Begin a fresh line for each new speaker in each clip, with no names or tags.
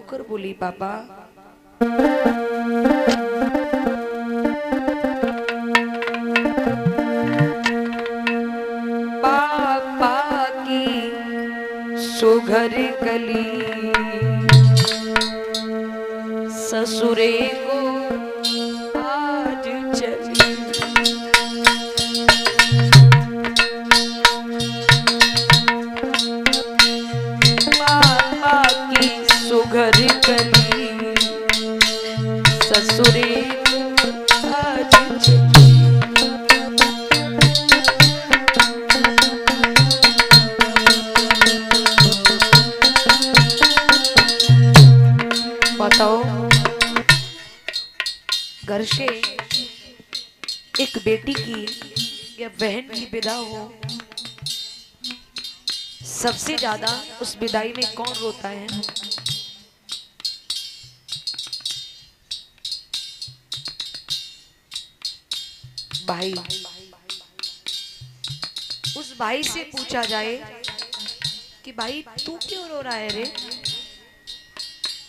रोकर बोली, पापा पापा की सुघर कली ससुरे को आज चली। पापा की सुघर कली ससुरे को आज चली। बताओ, घर से एक बेटी की या बहन की विदा हो, सबसे ज्यादा उस विदाई में कौन रोता है? भाई। उस भाई से पूछा जाए कि भाई तू क्यों रो रहा है रे?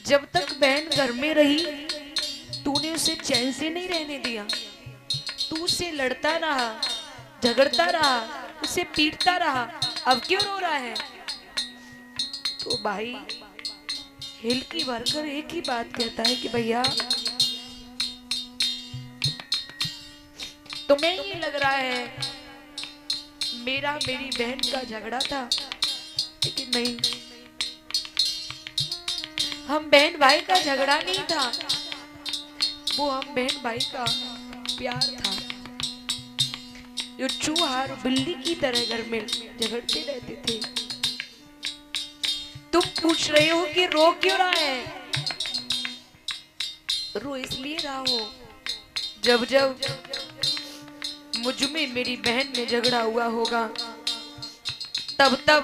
जब तक बहन घर में रही तूने उसे चैन से नहीं रहने दिया, तू उससे लड़ता रहा, झगड़ता रहा, उसे पीटता रहा, अब क्यों रो रहा है? तो भाई हिलकी भरकर एक ही बात कहता है कि भैया तुम्हें ये लग रहा है मेरा मेरी बहन का झगड़ा था, लेकिन नहीं, हम बहन भाई का झगड़ा नहीं था, वो हम बहन भाई का प्यार था, जो चूहा और बिल्ली की तरह घर में झगड़ते रहते थे। तुम पूछ रहे हो कि रो क्यों रहा है? रो इसलिए रहा हो, जब जब मुझ में मेरी बहन में झगड़ा हुआ होगा तब तब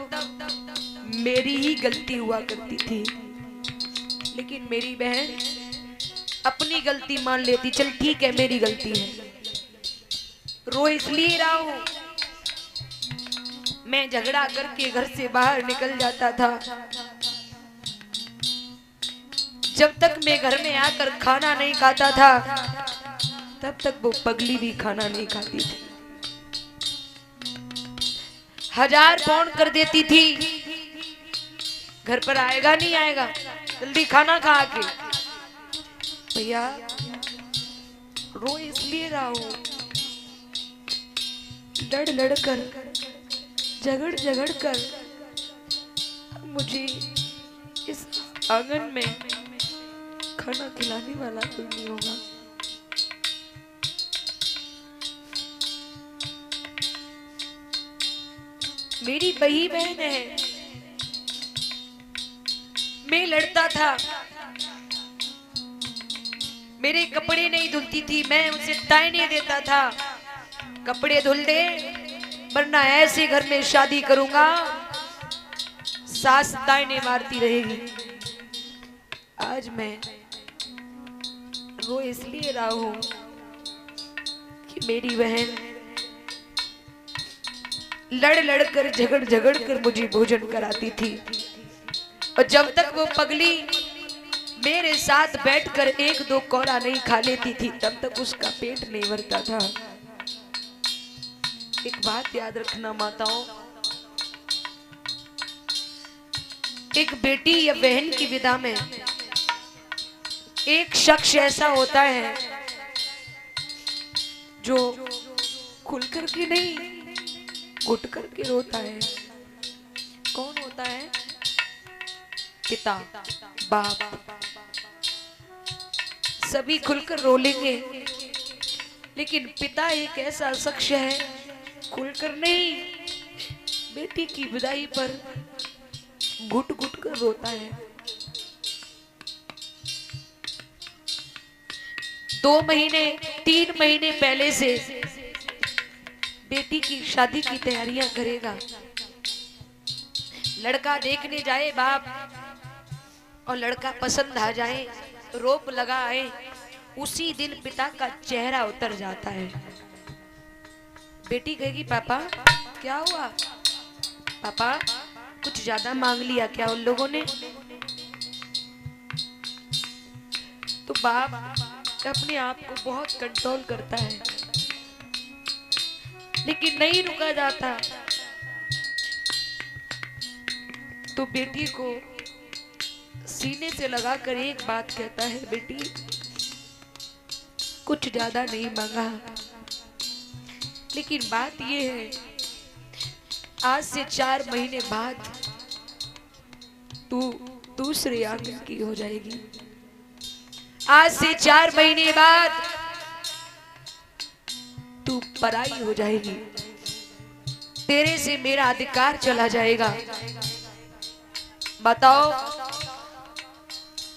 मेरी ही गलती हुआ करती थी, लेकिन मेरी बहन अपनी गलती मान लेती, चल ठीक है मेरी गलती है। रो इसलिए रहा हूं, मैं झगड़ा करके घर से बाहर निकल जाता था, जब तक मैं घर में आकर खाना नहीं खाता था तब तक वो पगली भी खाना नहीं खाती थी। 1000 फोन कर देती थी, घर पर आएगा नहीं आएगा, जल्दी खाना खा के। भैया रो इसलिए रहा हूं, लड़ लड़ कर, झगड़ झगड़ कर मुझे इस आंगन में खाना खिलाने वाला कोई नहीं होगा। मेरी बही बहन है, मैं लड़ता था, मेरे कपड़े नहीं धुलती थी, मैं उसे ताने देता था, कपड़े धुल दे वरना ऐसे घर में शादी करूंगा, सास ताने मारती रहेगी। आज मैं रो इसलिए रहा हूं कि मेरी बहन लड़ लड़ कर, झगड़ झगड़ कर मुझे भोजन कराती थी, और जब तक वो पगली मेरे साथ बैठकर 1-2 कौरा नहीं खा लेती थी तब तक उसका पेट नहीं भरता था। एक बात याद रखना माताओं, एक बेटी या बहन की विदा में एक शख्स ऐसा होता है जो खुल कर के नहीं, घुट कर के रोता है। कौन होता है? पिता, बाप। सभी खुलकर रो लेंगे, लेकिन पिता एक ऐसा शख्स है खुलकर नहीं, बेटी की विदाई पर घुट घुट कर रोता है। 2 महीने 3 महीने पहले से बेटी की शादी की तैयारियां करेगा। लड़का देखने जाए बाप, और लड़का पसंद आ जाए, रोप लगा आए, उसी दिन पिता का चेहरा उतर जाता है। बेटी कहेगी पापा क्या हुआ? पापा कुछ ज्यादा मांग लिया क्या उन लोगों ने? तो बाप अपने आप को बहुत कंट्रोल करता है, लेकिन नहीं रुका जाता। तो बेटी को सीने से लगाकर एक बात कहता है, बेटी कुछ ज्यादा नहीं मांगा, लेकिन बात ये है आज से 4 महीने बाद तू दूसरे आंगन की हो जाएगी। आज से 4 महीने बाद तू पराई हो जाएगी, तेरे से मेरा अधिकार चला जाएगा। बताओ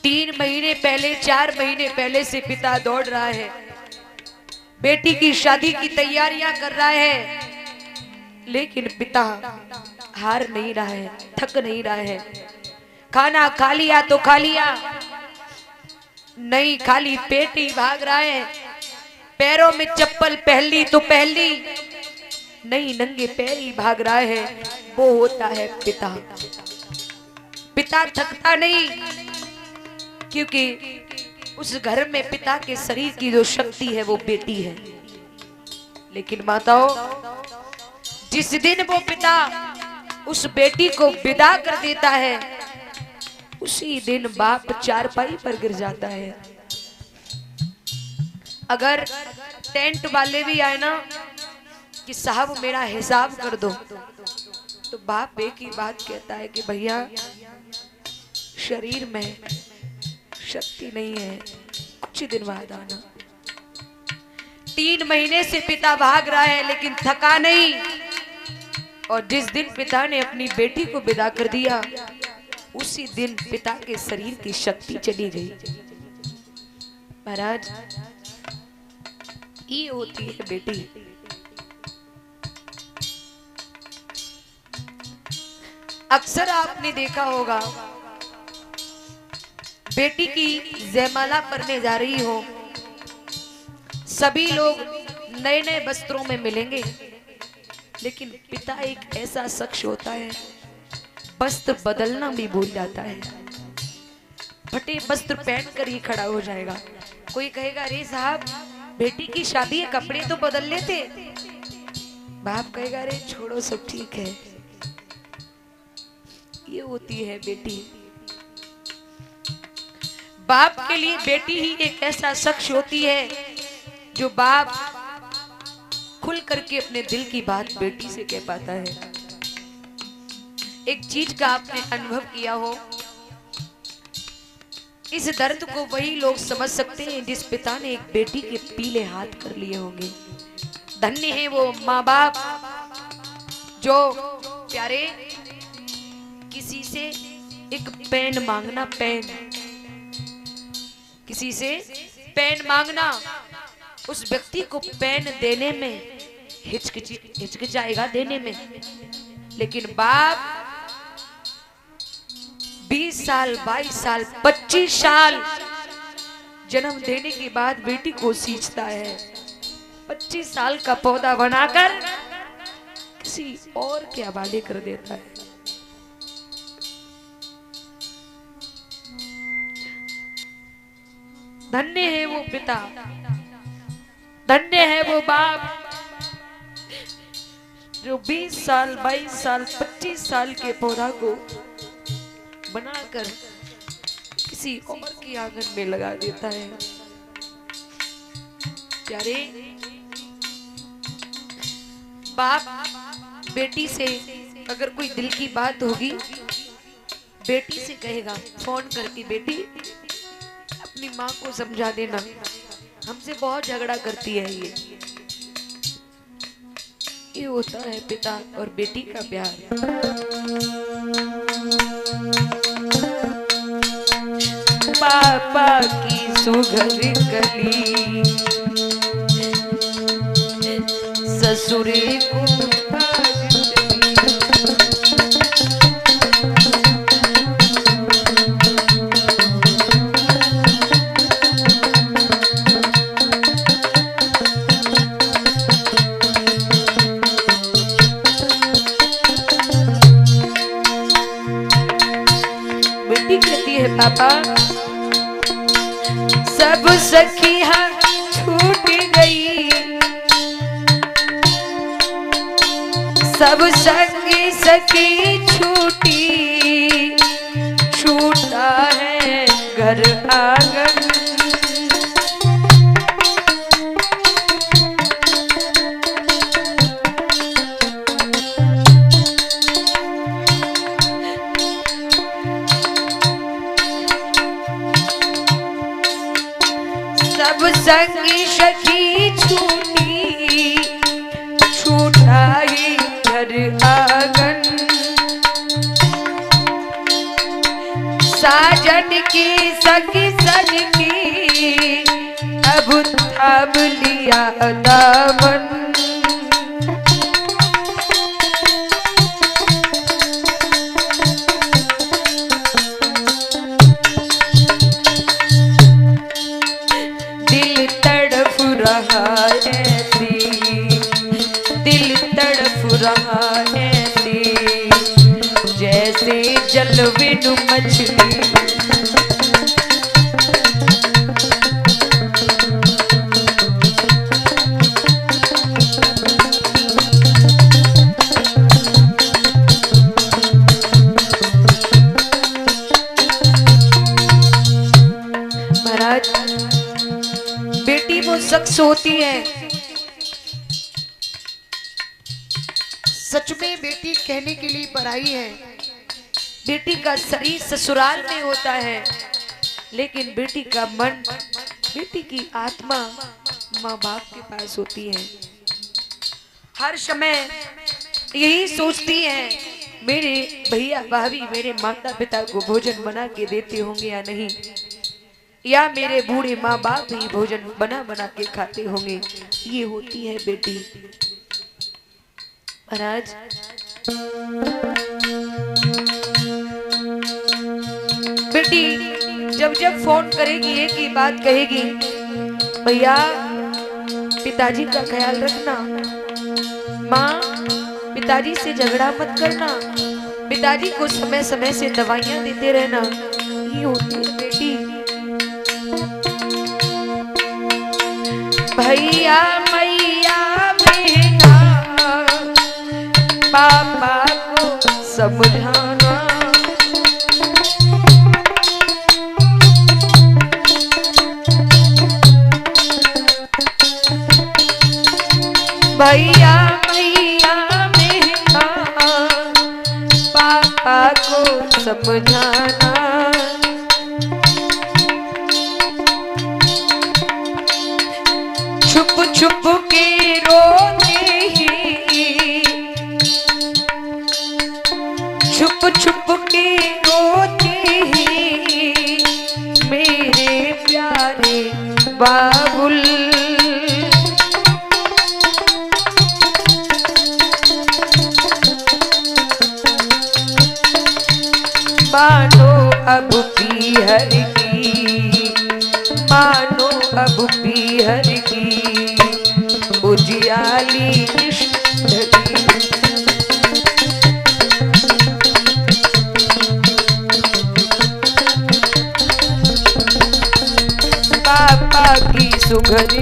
3 महीने पहले 4 महीने पहले से पिता दौड़ रहा है, बेटी की शादी की तैयारियां कर रहा है, लेकिन पिता हार नहीं रहा है, थक नहीं रहा है। खाना खा लिया तो खा लिया, नहीं खाली पेट ही भाग रहा है। पैरों में चप्पल पहन ली तो पहन ली, नहीं नंगे पैर ही भाग रहा है। वो होता है पिता। पिता थकता नहीं, क्योंकि उस घर में पिता के शरीर की जो शक्ति है वो बेटी है। लेकिन माताओं, जिस दिन वो पिता उस बेटी को विदा कर देता है, उसी दिन बाप चारपाई पर गिर जाता है। अगर टेंट वाले भी आए ना कि साहब मेरा हिसाब कर दो, तो बाप एक ही बात कहता है कि भैया शरीर में शक्ति नहीं है, कुछ दिन बाद आना। 3 महीने से पिता भाग रहा है, लेकिन थका नहीं। और जिस दिन पिता ने अपनी बेटी को विदा कर दिया, उसी दिन पिता के शरीर की शक्ति चली गई। महाराज, ये होती है बेटी। अक्सर आपने देखा होगा, बेटी की जयमाला पड़ने जा रही हो, सभी लोग नए नए वस्त्रों में मिलेंगे, लेकिन पिता एक ऐसा शख्स होता है वस्त्र बदलना भी भूल जाता है। फटे वस्त्र पहनकर ही खड़ा हो जाएगा। कोई कहेगा अरे साहब बेटी की शादी है, कपड़े तो बदल लेते। बाप कहेगा अरे छोड़ो सब ठीक है। ये होती है बेटी। बाप के लिए बेटी ही एक ऐसा शख्स होती है जो बाप खुल करके अपने दिल की बात बेटी से कह पाता है। एक चीज का आपने अनुभव किया हो, इस दर्द को वही लोग समझ सकते हैं जिस पिता ने एक बेटी के पीले हाथ कर लिए होंगे। धन्य है वो माँ बाप जो प्यारे किसी से एक पेन मांगना, पेन किसी से पेन मांगना, उस व्यक्ति को पेन देने में हिचकिचाएगा देने में, लेकिन बाप 20 साल 22 साल 25 साल जन्म देने के बाद बेटी को सींचता है। 25 साल का पौधा बनाकर किसी और के हवाले कर देता है। धन्य है वो पिता, धन्य है वो बाप जो 20 साल 22 साल 25 साल के पौधा को बनाकर किसी और के आंगन में लगा देता है। प्यारे, बाप बेटी से अगर कोई दिल की बात होगी, बेटी से कहेगा फोन करके, बेटी अपनी माँ को समझा देना, हमसे बहुत झगड़ा करती है। ये होता है पिता और बेटी का प्यार। पापा की सुघर कली ससुरे को बेटी कहती है पापा सब सखिया छूट गई, सब संगी सखी छूटी, छूटा है घर आंगन। सब संगी सखी छूटी, छूटा ही घर आंगन। साजन की सखी सज की, अब थाम लिया दामन। दिल तड़फ रहा ऐसी, दिल तड़फ रहा ऐसी, जैसे जलविनु मछली। महाराज, बेटी वो शख्स होती है, सच में बेटी कहने के लिए पराई है। बेटी का शरीर ससुराल में होता है, लेकिन बेटी का मन, बेटी की आत्मा माँ बाप के पास होती है। हर समय यही सोचती है, मेरे भैया भाभी मेरे माता पिता को भोजन बना के देते होंगे या नहीं, या मेरे बूढ़े माँ बाप ही भोजन बना बना के खाते होंगे। ये होती है बेटी। महाराज, बेटी जब जब फोन करेगी एक ही बात कहेगी, भैया पिताजी का ख्याल रखना, माँ पिताजी से झगड़ा मत करना, पिताजी को समय समय से दवाइयां देते रहना। ये होती है बेटी। भैया मैया बेटा पापा को समझाना, भैया मैया बेटा पापा को समझाना। छुप छुप के रोते ही, छुप छुप के रोते ही, मेरे प्यारे बाबुल। मानो अब पीहर की, मानो अब पीहर की, उजियाली निष्ठगी। पापा की सुघर